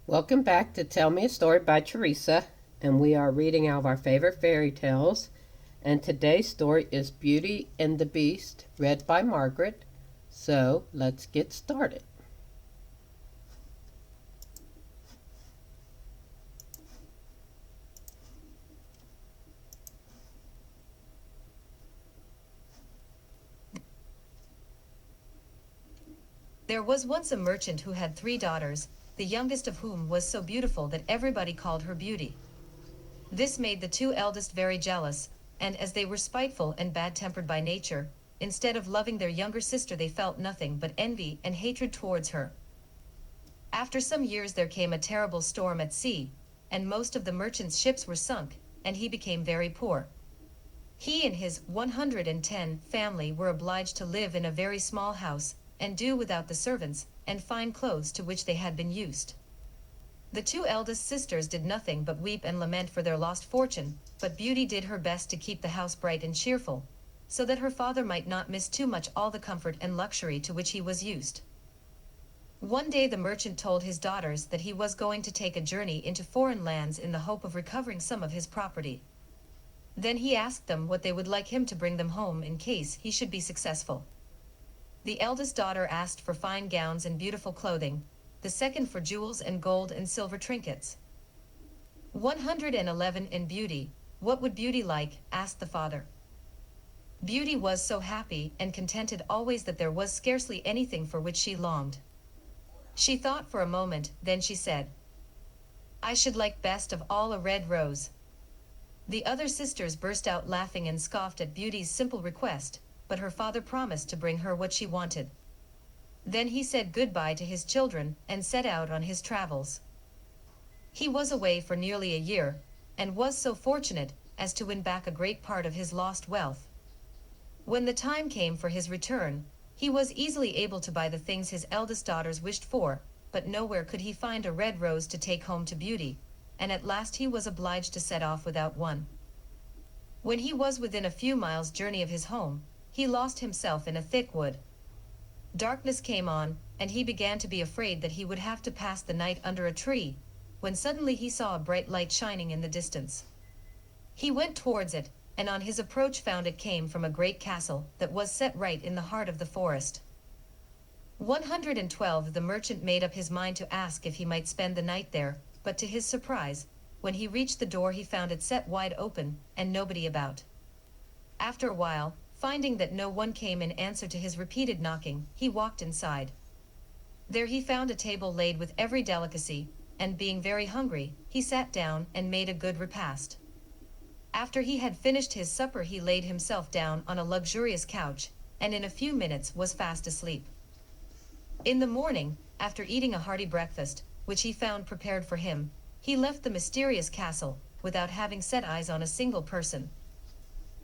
Welcome back to Tell Me a Story by Teresa, and we are reading out of our favorite fairy tales. And today's story is Beauty and the Beast, read by Margaret. So let's get started. There was once a merchant who had 3 daughters, the youngest of whom was so beautiful that everybody called her Beauty. This made the 2 eldest very jealous, and as they were spiteful and bad-tempered by nature, instead of loving their younger sister they felt nothing but envy and hatred towards her. After some years there came a terrible storm at sea, and most of the merchant's ships were sunk, and he became very poor. He and his 110 family were obliged to live in a very small house, and do without the servants and fine clothes to which they had been used. The 2 eldest sisters did nothing but weep and lament for their lost fortune, but Beauty did her best to keep the house bright and cheerful, so that her father might not miss too much all the comfort and luxury to which he was used. One day the merchant told his daughters that he was going to take a journey into foreign lands in the hope of recovering some of his property. Then he asked them what they would like him to bring them home in case he should be successful. The eldest daughter asked for fine gowns and beautiful clothing, the second for jewels and gold and silver trinkets. 111 And Beauty, what would Beauty like? Asked the father. Beauty was so happy and contented always that there was scarcely anything for which she longed. She thought for a moment, then she said, "I should like best of all a red rose." The other sisters burst out laughing and scoffed at Beauty's simple request, but her father promised to bring her what she wanted. Then he said goodbye to his children and set out on his travels. He was away for nearly a year, and was so fortunate as to win back a great part of his lost wealth. When the time came for his return, he was easily able to buy the things his eldest daughters wished for, but nowhere could he find a red rose to take home to Beauty, and at last he was obliged to set off without one. When he was within a few miles' journey of his home, he lost himself in a thick wood. Darkness came on, and he began to be afraid that he would have to pass the night under a tree, when suddenly he saw a bright light shining in the distance. He went towards it, and on his approach found it came from a great castle that was set right in the heart of the forest. 112 The merchant made up his mind to ask if he might spend the night there, but to his surprise, when he reached the door he found it set wide open, and nobody about. After a while, finding that no one came in answer to his repeated knocking, he walked inside. There he found a table laid with every delicacy, and being very hungry, he sat down and made a good repast. After he had finished his supper he laid himself down on a luxurious couch, and in a few minutes was fast asleep. In the morning, after eating a hearty breakfast, which he found prepared for him, he left the mysterious castle, without having set eyes on a single person.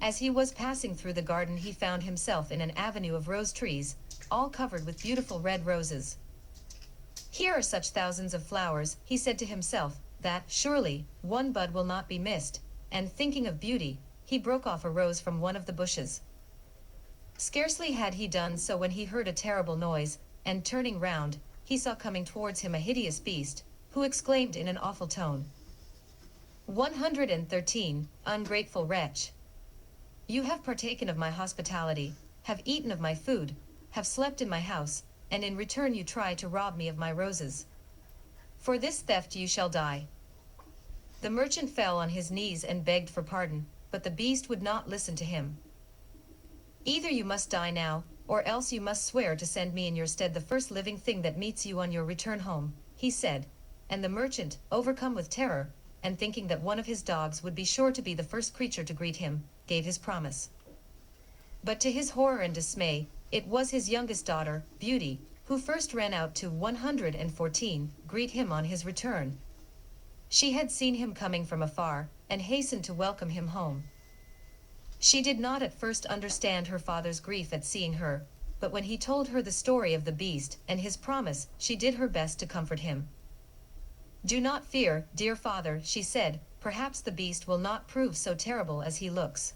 As he was passing through the garden he found himself in an avenue of rose trees, all covered with beautiful red roses. "Here are such thousands of flowers," he said to himself, "that, surely, one bud will not be missed," and thinking of Beauty, he broke off a rose from one of the bushes. Scarcely had he done so when he heard a terrible noise, and turning round, he saw coming towards him a hideous beast, who exclaimed in an awful tone, 113 Ungrateful wretch! You have partaken of my hospitality, have eaten of my food, have slept in my house, and in return you try to rob me of my roses. For this theft you shall die." The merchant fell on his knees and begged for pardon, but the beast would not listen to him. "Either you must die now, or else you must swear to send me in your stead the first living thing that meets you on your return home," he said, and the merchant, overcome with terror, and thinking that one of his dogs would be sure to be the first creature to greet him, gave his promise. But to his horror and dismay, it was his youngest daughter, Beauty, who first ran out to 114 greet him on his return. She had seen him coming from afar, and hastened to welcome him home. She did not at first understand her father's grief at seeing her, but when he told her the story of the beast and his promise, she did her best to comfort him. "Do not fear, dear father," she said, "perhaps the beast will not prove so terrible as he looks.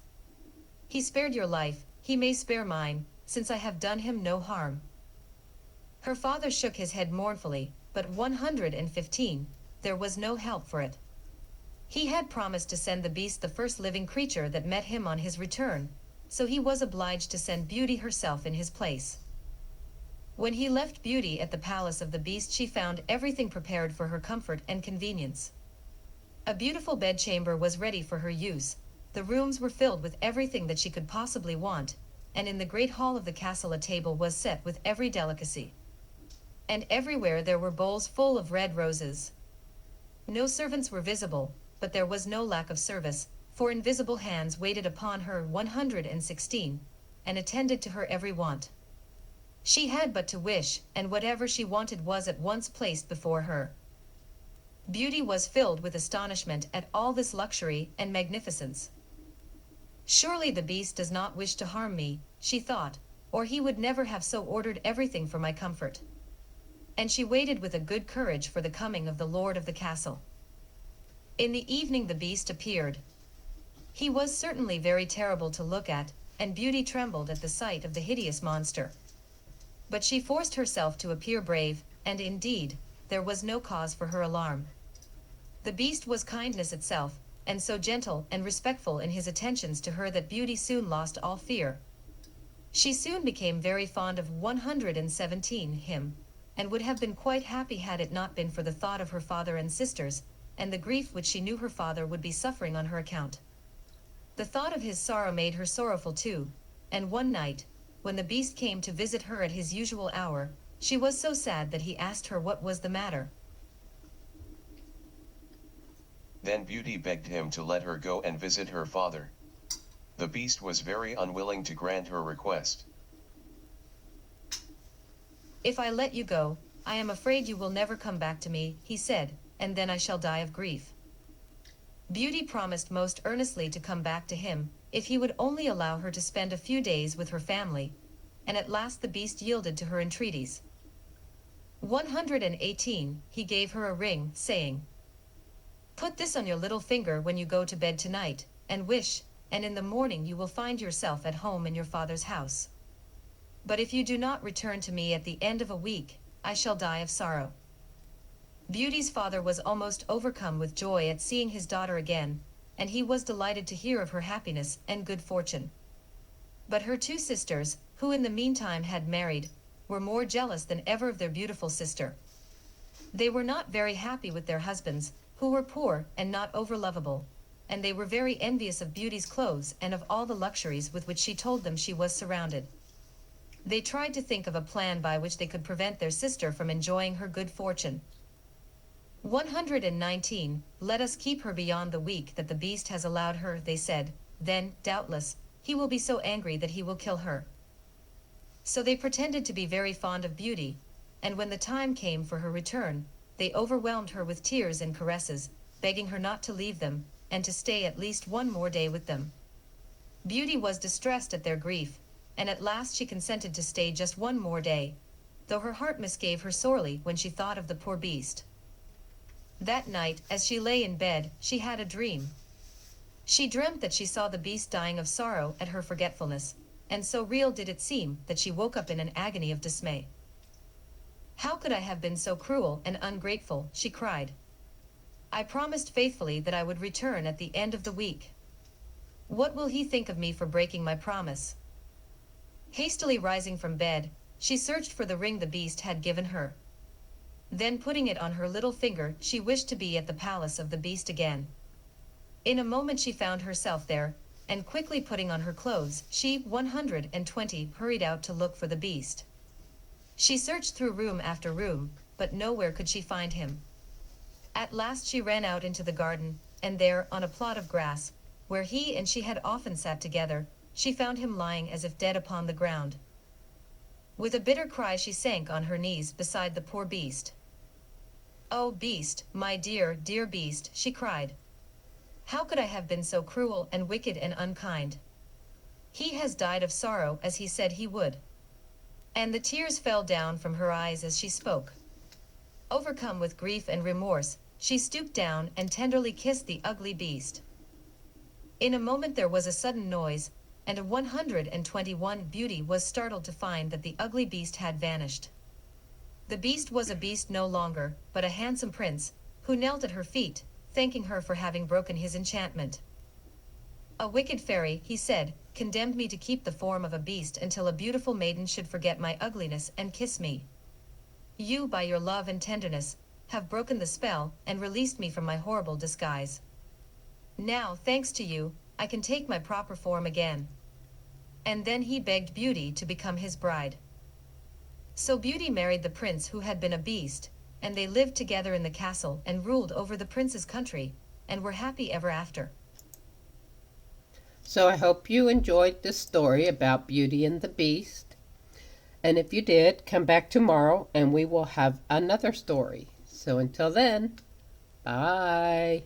He spared your life, he may spare mine, since I have done him no harm." Her father shook his head mournfully, but 115, there was no help for it. He had promised to send the beast the first living creature that met him on his return, so he was obliged to send Beauty herself in his place. When he left Beauty at the palace of the beast, she found everything prepared for her comfort and convenience. A beautiful bedchamber was ready for her use, the rooms were filled with everything that she could possibly want, and in the great hall of the castle a table was set with every delicacy. And everywhere there were bowls full of red roses. No servants were visible, but there was no lack of service, for invisible hands waited upon her 116, and attended to her every want. She had but to wish, and whatever she wanted was at once placed before her. Beauty was filled with astonishment at all this luxury and magnificence. Surely the beast does not wish to harm me, she thought, or he would never have so ordered everything for my comfort. And she waited with a good courage for the coming of the lord of the castle. In the evening the beast appeared. He was certainly very terrible to look at, and Beauty trembled at the sight of the hideous monster. But she forced herself to appear brave, and indeed, there was no cause for her alarm. The beast was kindness itself, and so gentle and respectful in his attentions to her that Beauty soon lost all fear. She soon became very fond of 117 him, and would have been quite happy had it not been for the thought of her father and sisters, and the grief which she knew her father would be suffering on her account. The thought of his sorrow made her sorrowful too, and one night, when the beast came to visit her at his usual hour, she was so sad that he asked her what was the matter. Then Beauty begged him to let her go and visit her father. The beast was very unwilling to grant her request. "If I let you go, I am afraid you will never come back to me," he said, "and then I shall die of grief." Beauty promised most earnestly to come back to him, if he would only allow her to spend a few days with her family, and at last the beast yielded to her entreaties. 118, he gave her a ring, saying, "Put this on your little finger when you go to bed tonight, and wish, and in the morning you will find yourself at home in your father's house. But if you do not return to me at the end of a week, I shall die of sorrow." Beauty's father was almost overcome with joy at seeing his daughter again, and he was delighted to hear of her happiness and good fortune. But her two sisters, who in the meantime had married, were more jealous than ever of their beautiful sister. They were not very happy with their husbands, who were poor and not over-lovable, and they were very envious of Beauty's clothes and of all the luxuries with which she told them she was surrounded. They tried to think of a plan by which they could prevent their sister from enjoying her good fortune. 119, "Let us keep her beyond the week that the beast has allowed her," they said, "then, doubtless, he will be so angry that he will kill her." So they pretended to be very fond of Beauty, and when the time came for her return, they overwhelmed her with tears and caresses, begging her not to leave them, and to stay at least one more day with them. Beauty was distressed at their grief, and at last she consented to stay just one more day, though her heart misgave her sorely when she thought of the poor beast. That night, as she lay in bed, she had a dream. She dreamt that she saw the beast dying of sorrow at her forgetfulness, and so real did it seem that she woke up in an agony of dismay. "How could I have been so cruel and ungrateful?" she cried. "I promised faithfully that I would return at the end of the week. What will he think of me for breaking my promise?" Hastily rising from bed, she searched for the ring the beast had given her. Then putting it on her little finger, she wished to be at the palace of the beast again. In a moment she found herself there, and quickly putting on her clothes, she 120 hurried out to look for the beast. She searched through room after room, but nowhere could she find him. At last she ran out into the garden, and there, on a plot of grass, where he and she had often sat together, she found him lying as if dead upon the ground. With a bitter cry she sank on her knees beside the poor beast. "Oh, beast, my dear, dear beast," she cried. "How could I have been so cruel and wicked and unkind? He has died of sorrow as he said he would." And the tears fell down from her eyes as she spoke. Overcome with grief and remorse, she stooped down and tenderly kissed the ugly beast. In a moment there was a sudden noise, and a 121 Beauty was startled to find that the ugly beast had vanished. The beast was a beast no longer, but a handsome prince, who knelt at her feet, thanking her for having broken his enchantment. A wicked fairy, he said, condemned me to keep the form of a beast until a beautiful maiden should forget my ugliness and kiss me. You, by your love and tenderness, have broken the spell and released me from my horrible disguise. Now, thanks to you, I can take my proper form again. And then he begged Beauty to become his bride. So Beauty married the prince who had been a beast, and they lived together in the castle and ruled over the prince's country, and were happy ever after. So I hope you enjoyed this story about Beauty and the Beast. And if you did, come back tomorrow and we will have another story. So until then, bye.